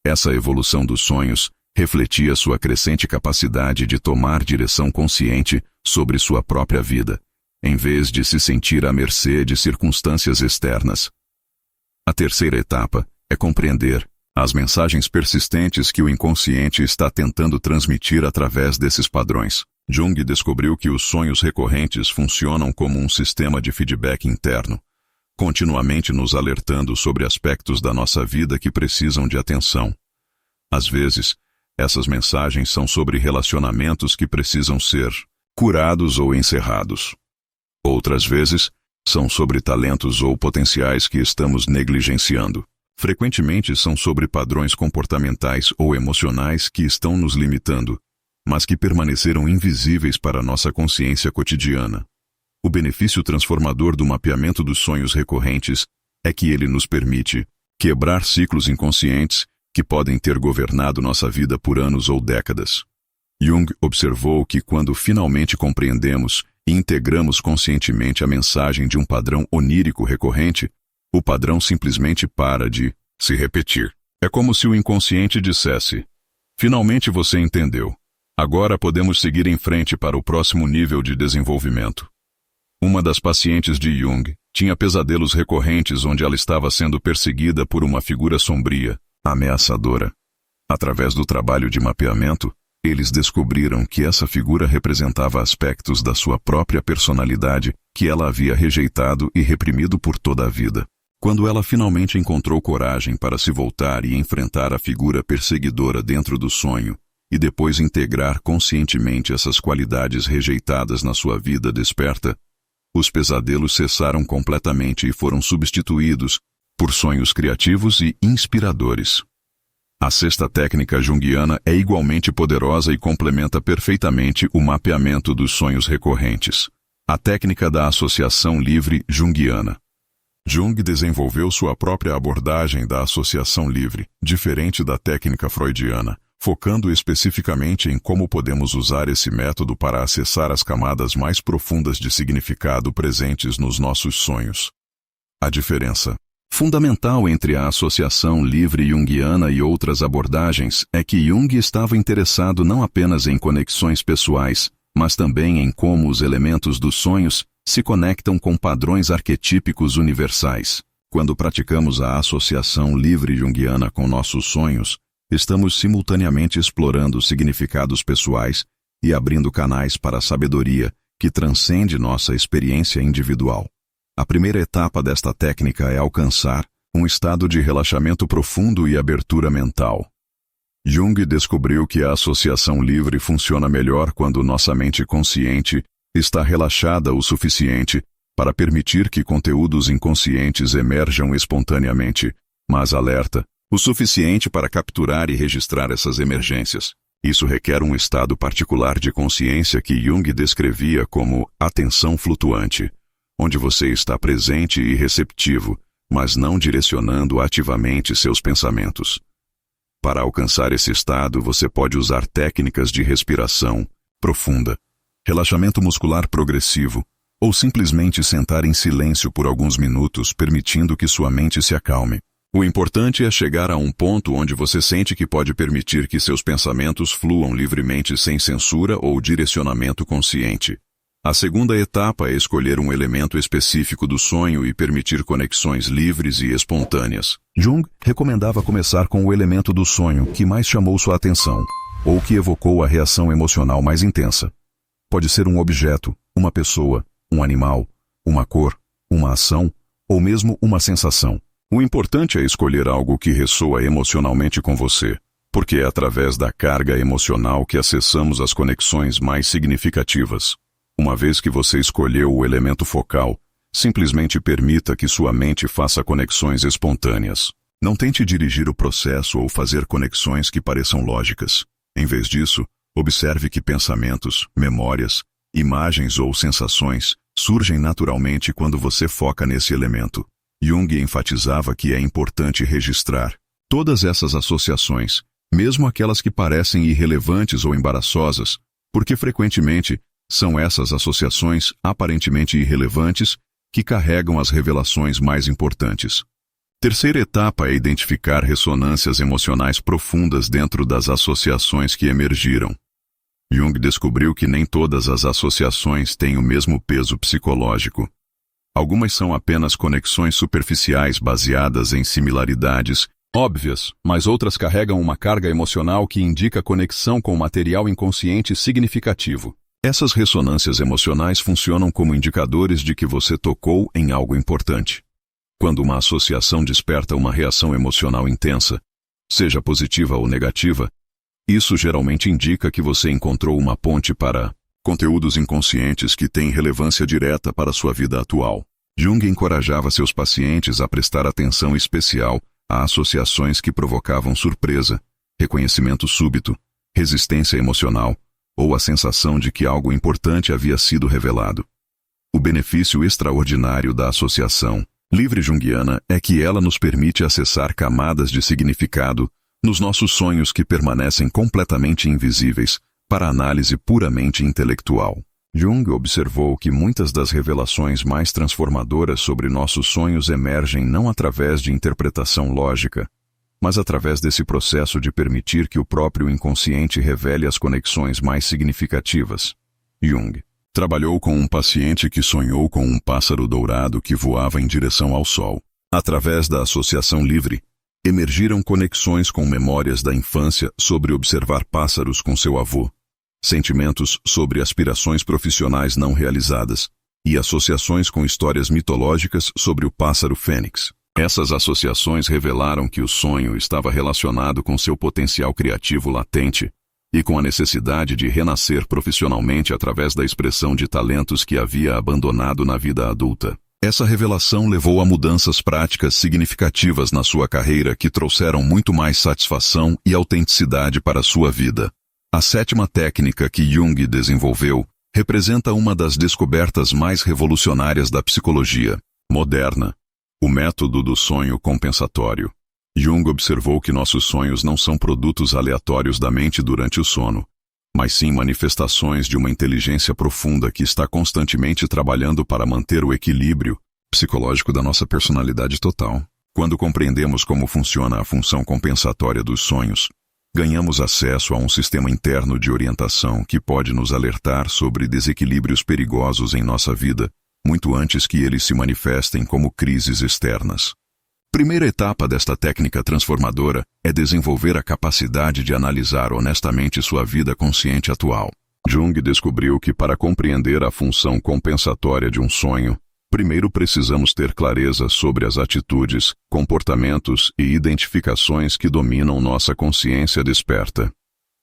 Essa evolução dos sonhos refletia sua crescente capacidade de tomar direção consciente sobre sua própria vida, em vez de se sentir à mercê de circunstâncias externas. A terceira etapa é compreender as mensagens persistentes que o inconsciente está tentando transmitir através desses padrões. Jung descobriu que os sonhos recorrentes funcionam como um sistema de feedback interno, continuamente nos alertando sobre aspectos da nossa vida que precisam de atenção. Às vezes, essas mensagens são sobre relacionamentos que precisam ser curados ou encerrados. Outras vezes, são sobre talentos ou potenciais que estamos negligenciando. Frequentemente são sobre padrões comportamentais ou emocionais que estão nos limitando, mas que permaneceram invisíveis para nossa consciência cotidiana. O benefício transformador do mapeamento dos sonhos recorrentes é que ele nos permite quebrar ciclos inconscientes que podem ter governado nossa vida por anos ou décadas. Jung observou que quando finalmente compreendemos e integramos conscientemente a mensagem de um padrão onírico recorrente, o padrão simplesmente para de se repetir. É como se o inconsciente dissesse: finalmente você entendeu. Agora podemos seguir em frente para o próximo nível de desenvolvimento. Uma das pacientes de Jung tinha pesadelos recorrentes onde ela estava sendo perseguida por uma figura sombria, ameaçadora. Através do trabalho de mapeamento, eles descobriram que essa figura representava aspectos da sua própria personalidade que ela havia rejeitado e reprimido por toda a vida. Quando ela finalmente encontrou coragem para se voltar e enfrentar a figura perseguidora dentro do sonho, e depois integrar conscientemente essas qualidades rejeitadas na sua vida desperta, os pesadelos cessaram completamente e foram substituídos por sonhos criativos e inspiradores. A sexta técnica junguiana é igualmente poderosa e complementa perfeitamente o mapeamento dos sonhos recorrentes. A técnica da associação livre junguiana. Jung desenvolveu sua própria abordagem da associação livre, diferente da técnica freudiana, focando especificamente em como podemos usar esse método para acessar as camadas mais profundas de significado presentes nos nossos sonhos. A diferença fundamental entre a associação livre junguiana e outras abordagens é que Jung estava interessado não apenas em conexões pessoais, mas também em como os elementos dos sonhos se conectam com padrões arquetípicos universais. Quando praticamos a associação livre junguiana com nossos sonhos, estamos simultaneamente explorando significados pessoais e abrindo canais para a sabedoria que transcende nossa experiência individual. A primeira etapa desta técnica é alcançar um estado de relaxamento profundo e abertura mental. Jung descobriu que a associação livre funciona melhor quando nossa mente consciente está relaxada o suficiente para permitir que conteúdos inconscientes emerjam espontaneamente, mas alerta o suficiente para capturar e registrar essas emergências. Isso requer um estado particular de consciência que Jung descrevia como atenção flutuante, onde você está presente e receptivo, mas não direcionando ativamente seus pensamentos. Para alcançar esse estado, você pode usar técnicas de respiração profunda, relaxamento muscular progressivo, ou simplesmente sentar em silêncio por alguns minutos, permitindo que sua mente se acalme. O importante é chegar a um ponto onde você sente que pode permitir que seus pensamentos fluam livremente sem censura ou direcionamento consciente. A segunda etapa é escolher um elemento específico do sonho e permitir conexões livres e espontâneas. Jung recomendava começar com o elemento do sonho que mais chamou sua atenção, ou que evocou a reação emocional mais intensa. Pode ser um objeto, uma pessoa, um animal, uma cor, uma ação, ou mesmo uma sensação. O importante é escolher algo que ressoa emocionalmente com você, porque é através da carga emocional que acessamos as conexões mais significativas. Uma vez que você escolheu o elemento focal, simplesmente permita que sua mente faça conexões espontâneas. Não tente dirigir o processo ou fazer conexões que pareçam lógicas. Em vez disso, observe que pensamentos, memórias, imagens ou sensações surgem naturalmente quando você foca nesse elemento. Jung enfatizava que é importante registrar todas essas associações, mesmo aquelas que parecem irrelevantes ou embaraçosas, porque frequentemente são essas associações aparentemente irrelevantes que carregam as revelações mais importantes. Terceira etapa é identificar ressonâncias emocionais profundas dentro das associações que emergiram. Jung descobriu que nem todas as associações têm o mesmo peso psicológico. Algumas são apenas conexões superficiais baseadas em similaridades óbvias, mas outras carregam uma carga emocional que indica conexão com material inconsciente significativo. Essas ressonâncias emocionais funcionam como indicadores de que você tocou em algo importante. Quando uma associação desperta uma reação emocional intensa, seja positiva ou negativa, isso geralmente indica que você encontrou uma ponte para conteúdos inconscientes que têm relevância direta para sua vida atual. Jung encorajava seus pacientes a prestar atenção especial a associações que provocavam surpresa, reconhecimento súbito, resistência emocional ou a sensação de que algo importante havia sido revelado. O benefício extraordinário da associação livre junguiana é que ela nos permite acessar camadas de significado nos nossos sonhos que permanecem completamente invisíveis para análise puramente intelectual. Jung observou que muitas das revelações mais transformadoras sobre nossos sonhos emergem não através de interpretação lógica, mas através desse processo de permitir que o próprio inconsciente revele as conexões mais significativas. Jung trabalhou com um paciente que sonhou com um pássaro dourado que voava em direção ao sol. Através da associação livre, emergiram conexões com memórias da infância sobre observar pássaros com seu avô, sentimentos sobre aspirações profissionais não realizadas e associações com histórias mitológicas sobre o pássaro fênix. Essas associações revelaram que o sonho estava relacionado com seu potencial criativo latente e com a necessidade de renascer profissionalmente através da expressão de talentos que havia abandonado na vida adulta. Essa revelação levou a mudanças práticas significativas na sua carreira que trouxeram muito mais satisfação e autenticidade para sua vida. A sétima técnica que Jung desenvolveu representa uma das descobertas mais revolucionárias da psicologia moderna, o método do sonho compensatório. Jung observou que nossos sonhos não são produtos aleatórios da mente durante o sono, mas sim manifestações de uma inteligência profunda que está constantemente trabalhando para manter o equilíbrio psicológico da nossa personalidade total. Quando compreendemos como funciona a função compensatória dos sonhos, ganhamos acesso a um sistema interno de orientação que pode nos alertar sobre desequilíbrios perigosos em nossa vida, muito antes que eles se manifestem como crises externas. Primeira etapa desta técnica transformadora é desenvolver a capacidade de analisar honestamente sua vida consciente atual. Jung descobriu que para compreender a função compensatória de um sonho, primeiro precisamos ter clareza sobre as atitudes, comportamentos e identificações que dominam nossa consciência desperta.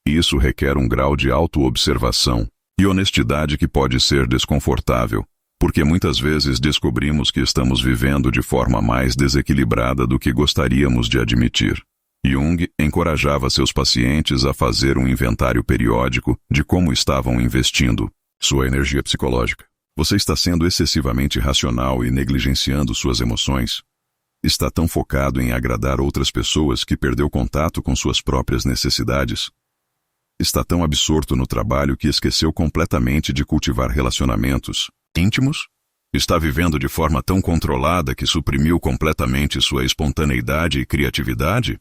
Isso requer um grau de autoobservação e honestidade que pode ser desconfortável, porque muitas vezes descobrimos que estamos vivendo de forma mais desequilibrada do que gostaríamos de admitir. Jung encorajava seus pacientes a fazer um inventário periódico de como estavam investindo sua energia psicológica. Você está sendo excessivamente racional e negligenciando suas emoções? Está tão focado em agradar outras pessoas que perdeu contato com suas próprias necessidades? Está tão absorto no trabalho que esqueceu completamente de cultivar relacionamentos íntimos? Está vivendo de forma tão controlada que suprimiu completamente sua espontaneidade e criatividade?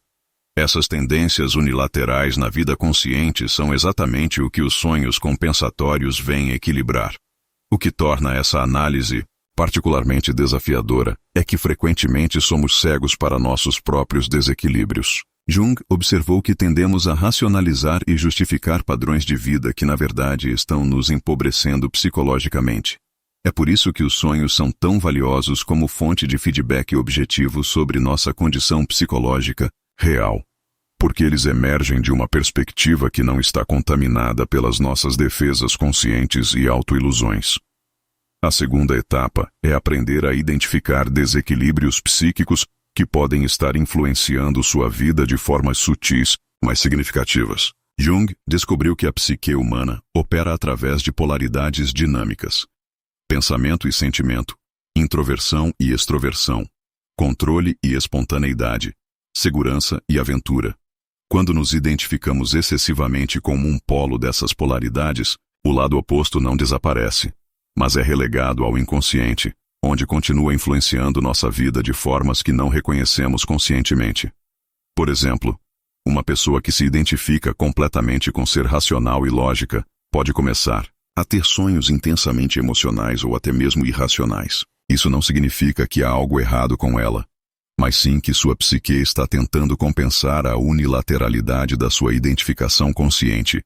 Essas tendências unilaterais na vida consciente são exatamente o que os sonhos compensatórios vêm equilibrar. O que torna essa análise particularmente desafiadora é que frequentemente somos cegos para nossos próprios desequilíbrios. Jung observou que tendemos a racionalizar e justificar padrões de vida que na verdade estão nos empobrecendo psicologicamente. É por isso que os sonhos são tão valiosos como fonte de feedback objetivo sobre nossa condição psicológica real, porque eles emergem de uma perspectiva que não está contaminada pelas nossas defesas conscientes e autoilusões. A segunda etapa é aprender a identificar desequilíbrios psíquicos que podem estar influenciando sua vida de formas sutis, mas significativas. Jung descobriu que a psique humana opera através de polaridades dinâmicas: pensamento e sentimento, introversão e extroversão, controle e espontaneidade, segurança e aventura. Quando nos identificamos excessivamente com um polo dessas polaridades, o lado oposto não desaparece, mas é relegado ao inconsciente, onde continua influenciando nossa vida de formas que não reconhecemos conscientemente. Por exemplo, uma pessoa que se identifica completamente com ser racional e lógica pode começar a ter sonhos intensamente emocionais ou até mesmo irracionais. Isso não significa que há algo errado com ela, mas sim que sua psique está tentando compensar a unilateralidade da sua identificação consciente,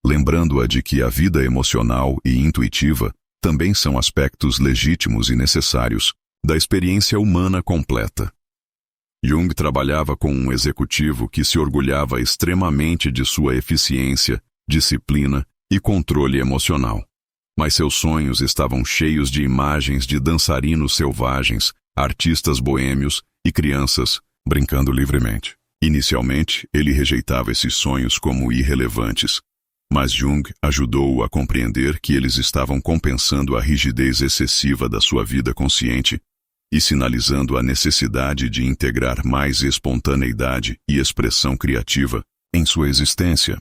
lembrando-a de que a vida emocional e intuitiva também são aspectos legítimos e necessários da experiência humana completa. Jung trabalhava com um executivo que se orgulhava extremamente de sua eficiência, disciplina e controle emocional. Mas seus sonhos estavam cheios de imagens de dançarinos selvagens, artistas boêmios e crianças brincando livremente. Inicialmente, ele rejeitava esses sonhos como irrelevantes, mas Jung ajudou-o a compreender que eles estavam compensando a rigidez excessiva da sua vida consciente e sinalizando a necessidade de integrar mais espontaneidade e expressão criativa em sua existência.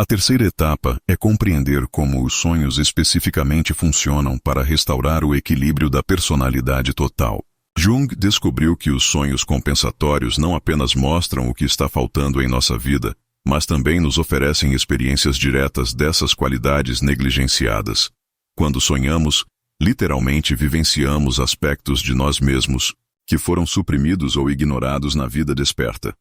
A terceira etapa é compreender como os sonhos especificamente funcionam para restaurar o equilíbrio da personalidade total. Jung descobriu que os sonhos compensatórios não apenas mostram o que está faltando em nossa vida, mas também nos oferecem experiências diretas dessas qualidades negligenciadas. Quando sonhamos, literalmente vivenciamos aspectos de nós mesmos que foram suprimidos ou ignorados na vida desperta.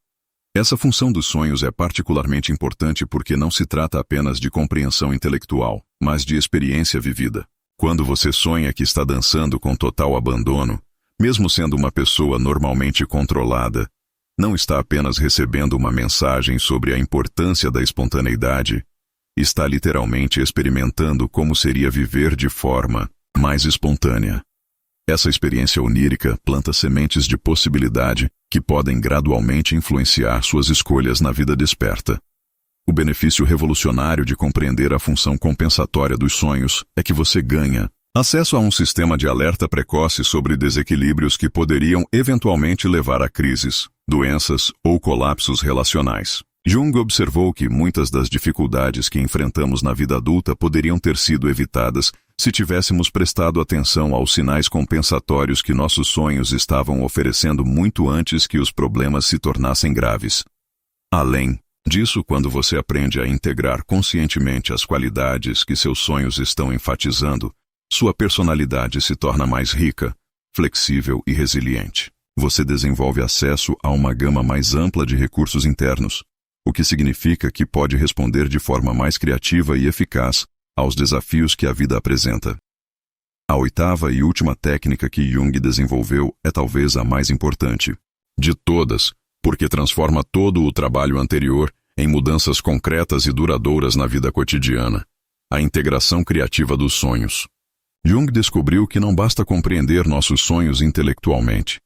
Essa função dos sonhos é particularmente importante porque não se trata apenas de compreensão intelectual, mas de experiência vivida. Quando você sonha que está dançando com total abandono, mesmo sendo uma pessoa normalmente controlada, não está apenas recebendo uma mensagem sobre a importância da espontaneidade, está literalmente experimentando como seria viver de forma mais espontânea. Essa experiência onírica planta sementes de possibilidade que podem gradualmente influenciar suas escolhas na vida desperta. O benefício revolucionário de compreender a função compensatória dos sonhos é que você ganha acesso a um sistema de alerta precoce sobre desequilíbrios que poderiam eventualmente levar a crises, doenças ou colapsos relacionais. Jung observou que muitas das dificuldades que enfrentamos na vida adulta poderiam ter sido evitadas se tivéssemos prestado atenção aos sinais compensatórios que nossos sonhos estavam oferecendo muito antes que os problemas se tornassem graves. Além disso, quando você aprende a integrar conscientemente as qualidades que seus sonhos estão enfatizando, sua personalidade se torna mais rica, flexível e resiliente. Você desenvolve acesso a uma gama mais ampla de recursos internos, o que significa que pode responder de forma mais criativa e eficaz aos desafios que a vida apresenta. A oitava e última técnica que Jung desenvolveu é talvez a mais importante de todas, porque transforma todo o trabalho anterior em mudanças concretas e duradouras na vida cotidiana: a integração criativa dos sonhos. Jung descobriu que não basta compreender nossos sonhos intelectualmente.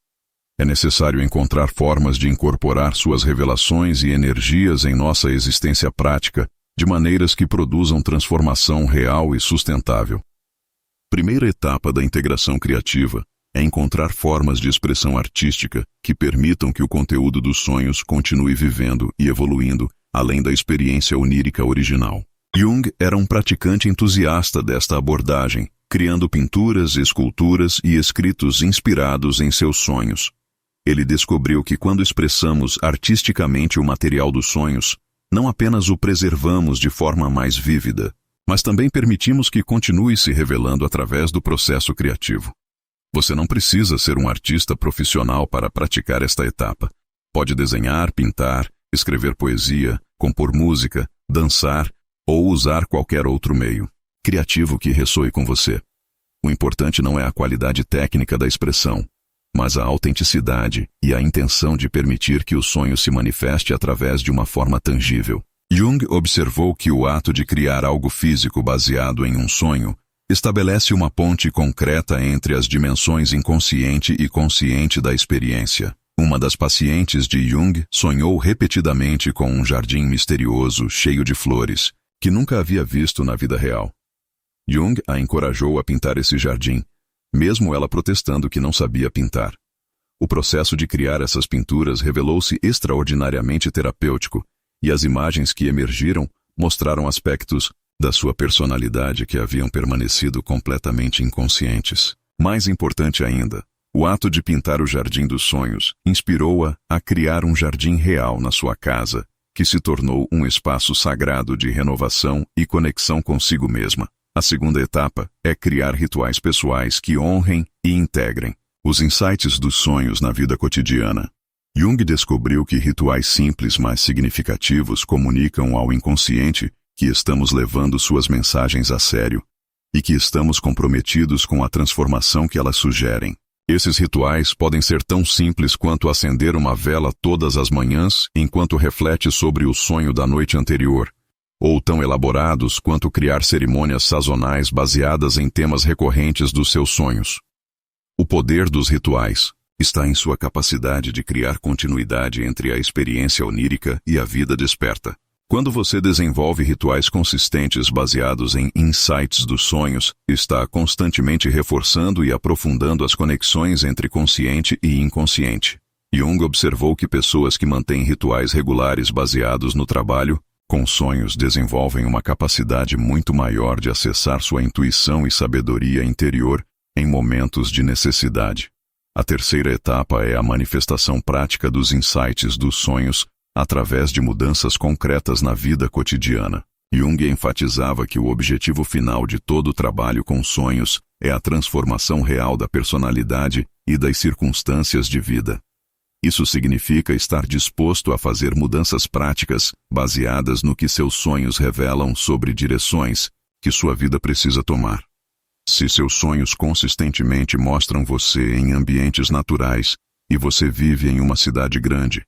É necessário encontrar formas de incorporar suas revelações e energias em nossa existência prática, de maneiras que produzam transformação real e sustentável. Primeira etapa da integração criativa é encontrar formas de expressão artística que permitam que o conteúdo dos sonhos continue vivendo e evoluindo além da experiência onírica original. Jung era um praticante entusiasta desta abordagem, criando pinturas, esculturas e escritos inspirados em seus sonhos. Ele descobriu que quando expressamos artisticamente o material dos sonhos, não apenas o preservamos de forma mais vívida, mas também permitimos que continue se revelando através do processo criativo. Você não precisa ser um artista profissional para praticar esta etapa. Pode desenhar, pintar, escrever poesia, compor música, dançar ou usar qualquer outro meio criativo que ressoe com você. O importante não é a qualidade técnica da expressão, mas a autenticidade e a intenção de permitir que o sonho se manifeste através de uma forma tangível. Jung observou que o ato de criar algo físico baseado em um sonho estabelece uma ponte concreta entre as dimensões inconsciente e consciente da experiência. Uma das pacientes de Jung sonhou repetidamente com um jardim misterioso cheio de flores, que nunca havia visto na vida real. Jung a encorajou a pintar esse jardim, mesmo ela protestando que não sabia pintar. O processo de criar essas pinturas revelou-se extraordinariamente terapêutico, e as imagens que emergiram mostraram aspectos da sua personalidade que haviam permanecido completamente inconscientes. Mais importante ainda, o ato de pintar o Jardim dos Sonhos inspirou-a a criar um jardim real na sua casa, que se tornou um espaço sagrado de renovação e conexão consigo mesma. A segunda etapa é criar rituais pessoais que honrem e integrem Os insights dos sonhos na vida cotidiana. Jung descobriu que rituais simples, mas significativos, comunicam ao inconsciente que estamos levando suas mensagens a sério e que estamos comprometidos com a transformação que elas sugerem. Esses rituais podem ser tão simples quanto acender uma vela todas as manhãs enquanto reflete sobre o sonho da noite anterior, ou tão elaborados quanto criar cerimônias sazonais baseadas em temas recorrentes dos seus sonhos. O poder dos rituais está em sua capacidade de criar continuidade entre a experiência onírica e a vida desperta. Quando você desenvolve rituais consistentes baseados em insights dos sonhos, está constantemente reforçando e aprofundando as conexões entre consciente e inconsciente. Jung observou que pessoas que mantêm rituais regulares baseados no trabalho com sonhos desenvolvem uma capacidade muito maior de acessar sua intuição e sabedoria interior em momentos de necessidade. A terceira etapa é a manifestação prática dos insights dos sonhos através de mudanças concretas na vida cotidiana. Jung enfatizava que o objetivo final de todo o trabalho com sonhos é a transformação real da personalidade e das circunstâncias de vida. Isso significa estar disposto a fazer mudanças práticas baseadas no que seus sonhos revelam sobre direções que sua vida precisa tomar. Se seus sonhos consistentemente mostram você em ambientes naturais e você vive em uma cidade grande,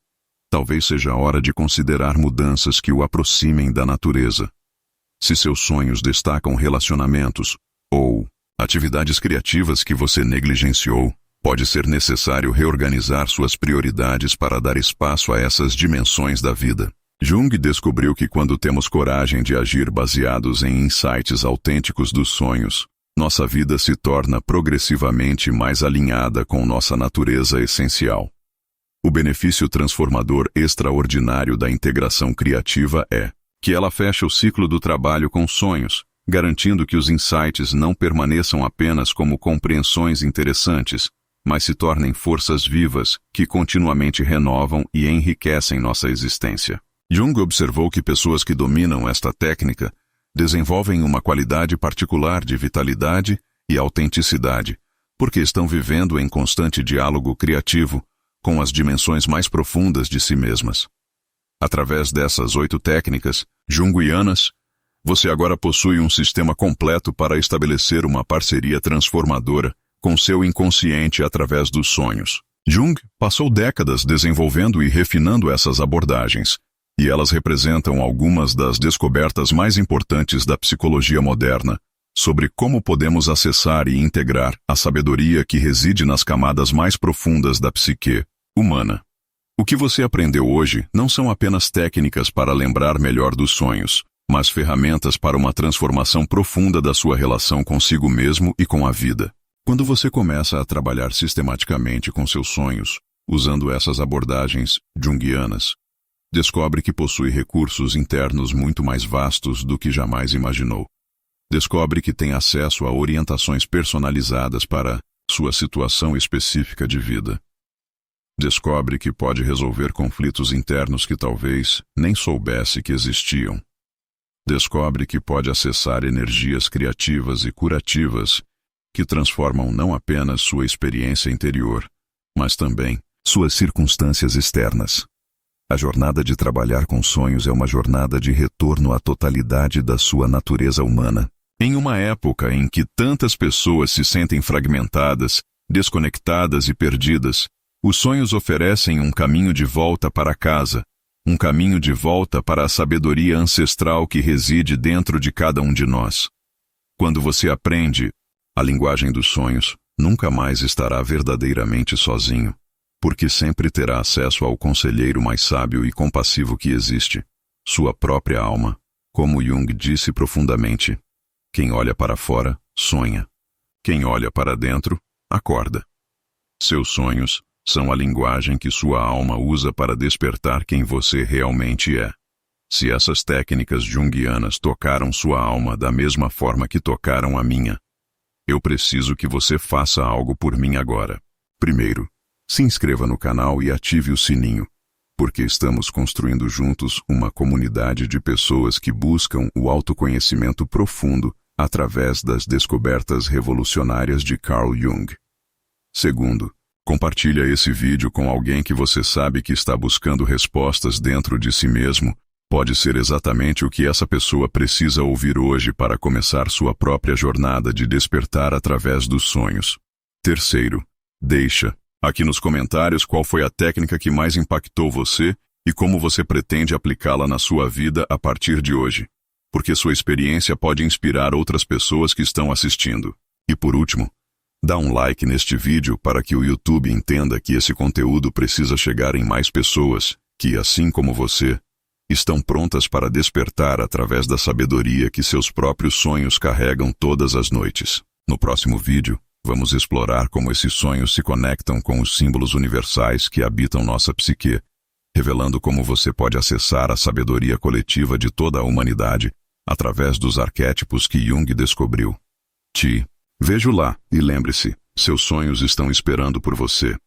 talvez seja a hora de considerar mudanças que o aproximem da natureza. Se seus sonhos destacam relacionamentos ou atividades criativas que você negligenciou, pode ser necessário reorganizar suas prioridades para dar espaço a essas dimensões da vida. Jung descobriu que quando temos coragem de agir baseados em insights autênticos dos sonhos, nossa vida se torna progressivamente mais alinhada com nossa natureza essencial. O benefício transformador extraordinário da integração criativa é que ela fecha o ciclo do trabalho com sonhos, garantindo que os insights não permaneçam apenas como compreensões interessantes, mas se tornem forças vivas que continuamente renovam e enriquecem nossa existência. Jung observou que pessoas que dominam esta técnica desenvolvem uma qualidade particular de vitalidade e autenticidade, porque estão vivendo em constante diálogo criativo com as dimensões mais profundas de si mesmas. Através dessas 8 técnicas junguianas, você agora possui um sistema completo para estabelecer uma parceria transformadora com seu inconsciente através dos sonhos. Jung passou décadas desenvolvendo e refinando essas abordagens, e elas representam algumas das descobertas mais importantes da psicologia moderna sobre como podemos acessar e integrar a sabedoria que reside nas camadas mais profundas da psique humana. O que você aprendeu hoje não são apenas técnicas para lembrar melhor dos sonhos, mas ferramentas para uma transformação profunda da sua relação consigo mesmo e com a vida. Quando você começa a trabalhar sistematicamente com seus sonhos, usando essas abordagens junguianas, descobre que possui recursos internos muito mais vastos do que jamais imaginou. Descobre que tem acesso a orientações personalizadas para sua situação específica de vida. Descobre que pode resolver conflitos internos que talvez nem soubesse que existiam. Descobre que pode acessar energias criativas e curativas que transformam não apenas sua experiência interior, mas também suas circunstâncias externas. A jornada de trabalhar com sonhos é uma jornada de retorno à totalidade da sua natureza humana. Em uma época em que tantas pessoas se sentem fragmentadas, desconectadas e perdidas, os sonhos oferecem um caminho de volta para casa, um caminho de volta para a sabedoria ancestral que reside dentro de cada um de nós. Quando você aprende a linguagem dos sonhos, nunca mais estará verdadeiramente sozinho, porque sempre terá acesso ao conselheiro mais sábio e compassivo que existe, sua própria alma. Como Jung disse profundamente, quem olha para fora, sonha. Quem olha para dentro, acorda. Seus sonhos são a linguagem que sua alma usa para despertar quem você realmente é. Se essas técnicas junguianas tocaram sua alma da mesma forma que tocaram a minha, eu preciso que você faça algo por mim agora. Primeiro, se inscreva no canal e ative o sininho, porque estamos construindo juntos uma comunidade de pessoas que buscam o autoconhecimento profundo através das descobertas revolucionárias de Carl Jung. Segundo, compartilha esse vídeo com alguém que você sabe que está buscando respostas dentro de si mesmo. Pode ser exatamente o que essa pessoa precisa ouvir hoje para começar sua própria jornada de despertar através dos sonhos. Terceiro, deixa aqui nos comentários qual foi a técnica que mais impactou você e como você pretende aplicá-la na sua vida a partir de hoje, porque sua experiência pode inspirar outras pessoas que estão assistindo. E por último, dá um like neste vídeo para que o YouTube entenda que esse conteúdo precisa chegar em mais pessoas que, assim como você, estão prontas para despertar através da sabedoria que seus próprios sonhos carregam todas as noites. No próximo vídeo, vamos explorar como esses sonhos se conectam com os símbolos universais que habitam nossa psique, revelando como você pode acessar a sabedoria coletiva de toda a humanidade através dos arquétipos que Jung descobriu. Vejo lá e lembre-se, seus sonhos estão esperando por você.